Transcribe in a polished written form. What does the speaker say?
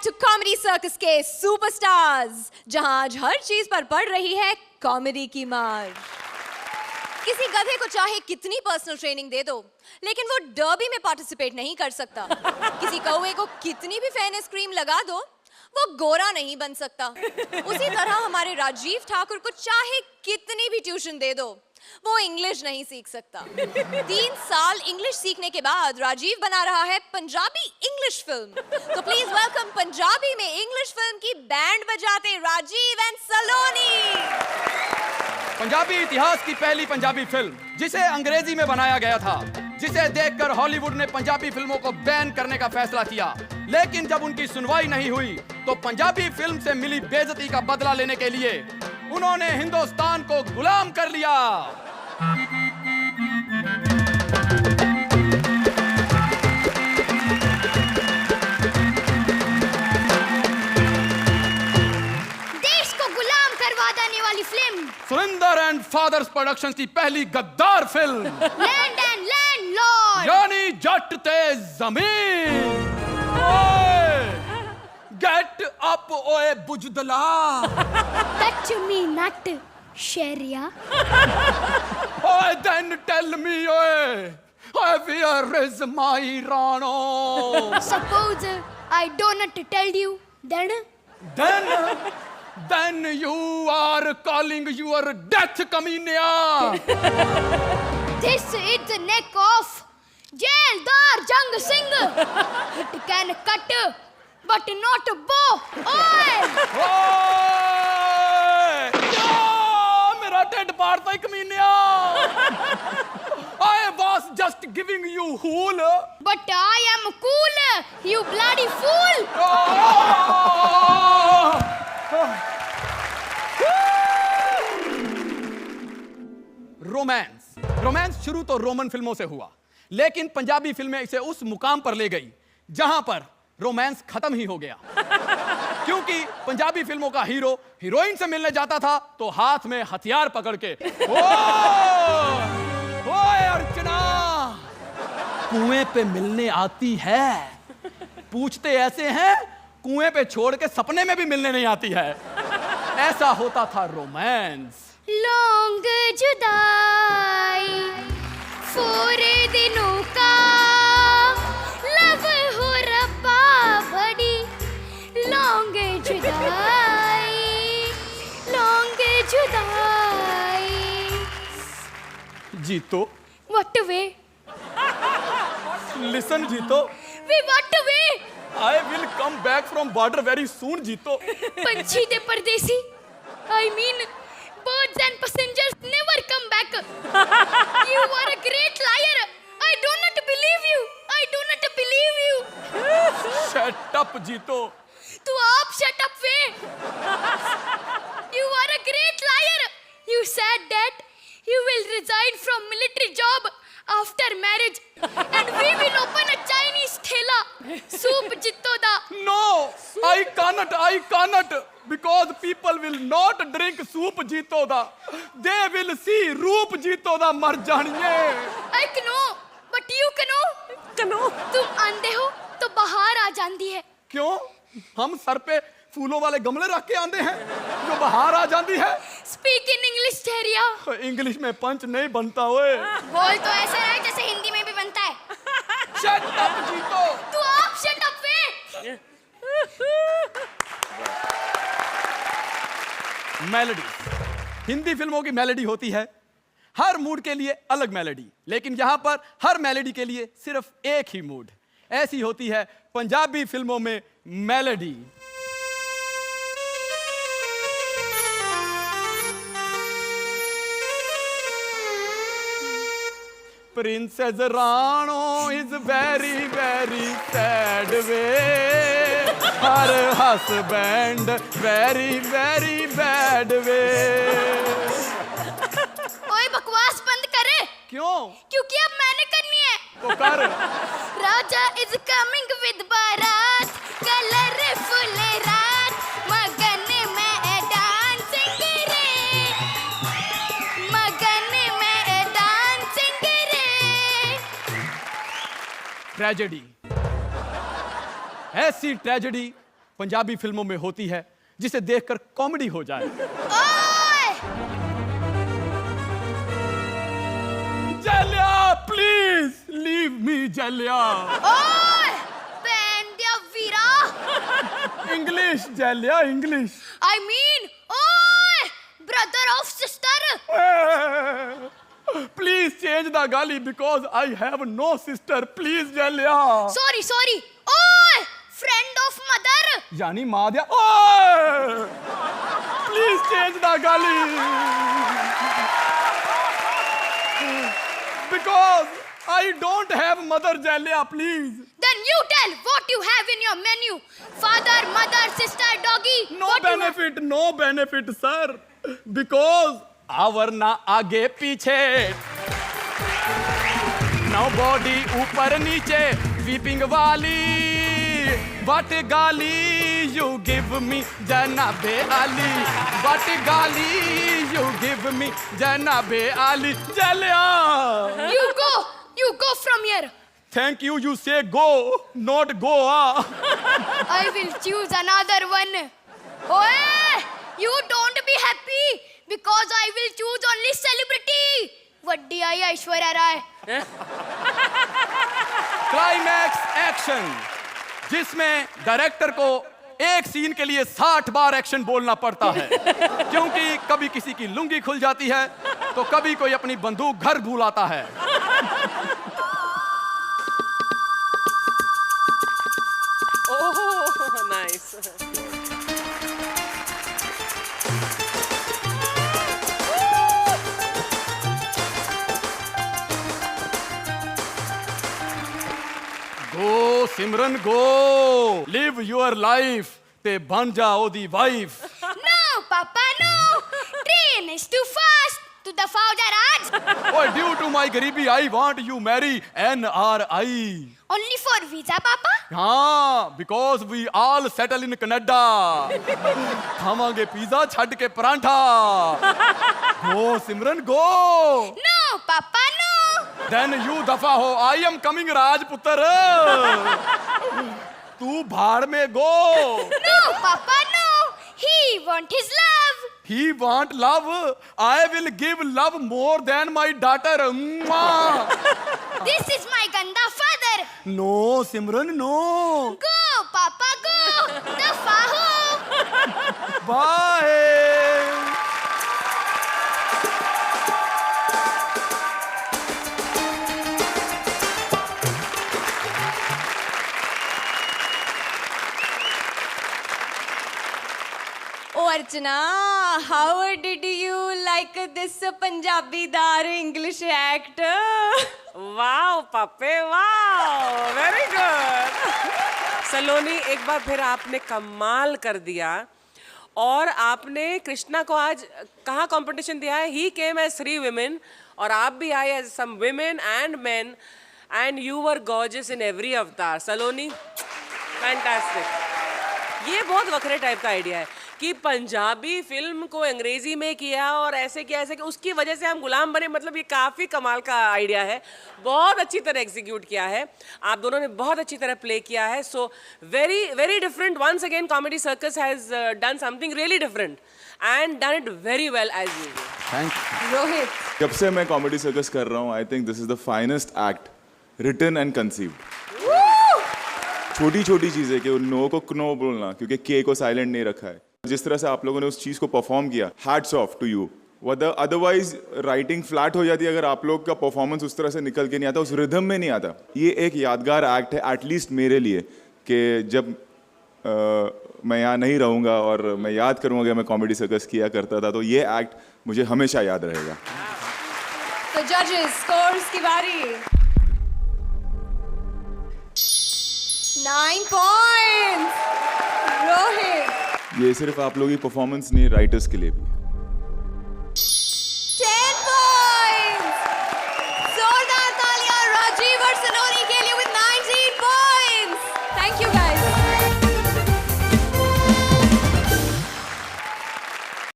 To comedy circus के superstars, जहां आज हर चीज पर पड़ रही है कॉमेडी की मार। किसी गधे को चाहे कितनी पर्सनल ट्रेनिंग दे दो, लेकिन वो डर्बी में पार्टिसिपेट नहीं कर सकता। किसी कौवे को कितनी भी फेयरनेस क्रीम लगा दो, वो गोरा नहीं बन सकता। उसी तरह हमारे राजीव ठाकुर को चाहे कितनी भी ट्यूशन दे दो, वो इंग्लिश नहीं सीख सकता। 3 साल इंग्लिश सीखने के बाद राजीव बना रहा है पंजाबी इंग्लिश फिल्म। तो प्लीज वेलकम पंजाबी में इंग्लिश फिल्म की बैंड बजाते राजीव एंड सलोनी। पंजाबी इतिहास की पहली पंजाबी फिल्म जिसे अंग्रेजी में बनाया गया था, जिसे देखकर हॉलीवुड ने पंजाबी फिल्मों को बैन करने का फैसला किया। लेकिन जब उनकी सुनवाई नहीं हुई तो पंजाबी फिल्म से मिली बेइज्जती का बदला लेने के लिए उन्होंने हिंदुस्तान को गुलाम कर लिया। देश को गुलाम करवा देने वाली film, Surinder and fathers productions की पहली गद्दार फिल्म, लैंड एंड लैंडलॉर्ड, यानी जट ते जमीन। गेट अप ओए बुजदला। टच मी नट शेरिया। ओए देन टेल मी ओए, where is my Rano? Suppose I do not tell you, Then you are calling your death, कमीनिया। this is the neck of Jaildar Jang Singh. It can cut but not bow. Oy! मेरा ढिड पाड़ता है कमीनिया। I was just giving you hool. But I am cool, you bloody fool. Romance शुरू तो Roman फिल्मों से हुआ, लेकिन पंजाबी फिल्में इसे उस मुकाम पर ले गई जहां पर रोमांस खत्म ही हो गया। क्योंकि पंजाबी फिल्मों का हीरो हीरोइन से मिलने जाता था तो हाथ में हथियार पकड़ के, ओए अर्चना कुएं पे मिलने आती है। पूछते ऐसे हैं कुएं पे छोड़ के सपने में भी मिलने नहीं आती है। ऐसा होता था रोमांस। लॉन्ग जुदाई 4 दिनों का लव हो रब्बा बड़ी। लॉन्ग जुदाई जीतो, व्हाट वे? लिसन जीतो, way what way? I will come back from border very soon जीतो। पंछी दे परदेसी, I mean birds and passengers never come back. You are a great liar. I do not believe you. I do not believe you. Shut up जीतो। तू आप shut up way. You are a great liar. You said that you will resign from military job after marriage and we will open a Chinese ठेला soup जीतो दा। No, I cannot because people will not drink soup जीतो दा, they will see रूप जीतो दा। मर जानिए। I know, but you cannot. तुम अंधे हो तो बाहर आ जाती है। क्यों? हम सर पे फूलों वाले गमले रख के आंदे हैं जो बाहर आ जाती है। Speak in English ठहरिया। इंग्लिश में पंच नहीं बनता ओए। बोल तो ऐसा है जैसे हिंदी में भी बनता है। Shut up जीतो। तू आप shut up वे। मेलोडी, हिंदी फिल्मों की मेलोडी होती है हर मूड के लिए अलग मेलोडी, लेकिन यहां पर हर मेलोडी के लिए सिर्फ एक ही मूड। ऐसी होती है पंजाबी फिल्मों में melody. Princess Rano is very very sad way, her husband very very bad way। ओए बकवास बंद कर। क्यों? क्योंकि अब मैंने करनी है। तो कर। राजा is coming with बारात, कलरफुल रात, मगन में डांसिंग रे, मगन में डांसिंग रे। ट्रेजेडी, ऐसी ट्रेजेडी पंजाबी फिल्मों में होती है जिसे देखकर कॉमेडी हो जाए। ओए जलिया प्लीज लीव मी जलिया। ओए बहन दिया वीरा। इंग्लिश जलिया इंग्लिश। I mean ओए brother of sister। Please change the गाली because I have no sister please जलिया। Sorry sorry ओए friend of mother। यानी माँ दिया। प्लीज चेंज द गाली because I don't have mother Jallian please. Then you tell what you have in your menu। Father, mother, sister, doggy। No what you have? Benefit sir because our ना आगे पीछे know body ऊपर नीचे weeping वाली but गाली you give me जनाबे आली but गाली यू गिव मी जनाबे आली जलिया। You go from here। Thank you you से go not Goa. I will choose another one। Oye, you don't be happy because I will choose only celebrity। वड्डी आई Aishwarya Rai. Climax action जिसमें director को एक scene के लिए 60 बार action बोलना पड़ता है क्योंकि कभी किसी की लुंगी खुल जाती है तो कभी कोई अपनी बंदूक घर भूल आता है। Oh nice. Go Simran go live your life ते बन जा ओदी wife. No, Papa, no। Train is too fast to the Fauja Raj। ओए ड्यू टू माय गरीबी I want you marry NRI। Only for visa, Papa। हाँ because we all settle in Canada. खावांगे pizza छड़ के paratha. Go Simran go. No, Papa, no। Then you दफा हो I am coming राजपुत्र। तू भाड़ में go. No, Papa, no। He want his love। He want love I will give love more than my daughter. This is my ganda father। No Simran no. Go, Papa, go। दफा हो। Bye. Oh Archana, how did you like this Punjabi dar English act? Wow पापे wow very good. सलोनी एक बार फिर आपने कमाल कर दिया और आपने कृष्णा को आज कहाँ कंपटीशन दिया है? ही केम एज 3 women और आप भी आए as some women and men and you were gorgeous in every avatar। Saloni fantastic. ये बहुत वक्रे टाइप का आइडिया है कि पंजाबी फिल्म को अंग्रेजी में किया और ऐसे किया ऐसे कि उसकी वजह से हम गुलाम बने। मतलब ये काफ़ी कमाल का आइडिया है। बहुत अच्छी तरह एग्जीक्यूट किया है। आप दोनों ने बहुत अच्छी तरह प्ले किया है। So very very different. Once again comedy circus has done something really different and done it very well as usual. Thank Rohit, जब से मैं कॉमेडी सर्कस कर रहा हूँ I think this is the finest act written and conceived. छोटी छोटी चीजें कि नो को नो बोलना क्योंकि के को साइलेंट नहीं रखा है। जिस तरह से आप लोगों ने उस चीज को परफॉर्म किया hats off to you. Otherwise writing flat हो जाती है अगर आप लोग का परफॉर्मेंस उस तरह से निकल के नहीं आता, उस रिदम में नहीं आता। ये एक यादगार एक्ट है एटलीस्ट मेरे लिए कि जब मैं यहाँ नहीं रहूँगा और मैं याद करूँगा मैं कॉमेडी सर्कस किया करता था तो ये एक्ट मुझे हमेशा याद रहेगा। तो जजेस स्कोर्स की बारी। 9 points। Rohit, ये सिर्फ आप लोगों की परफॉर्मेंस नहीं राइटर्स के लिए भी है।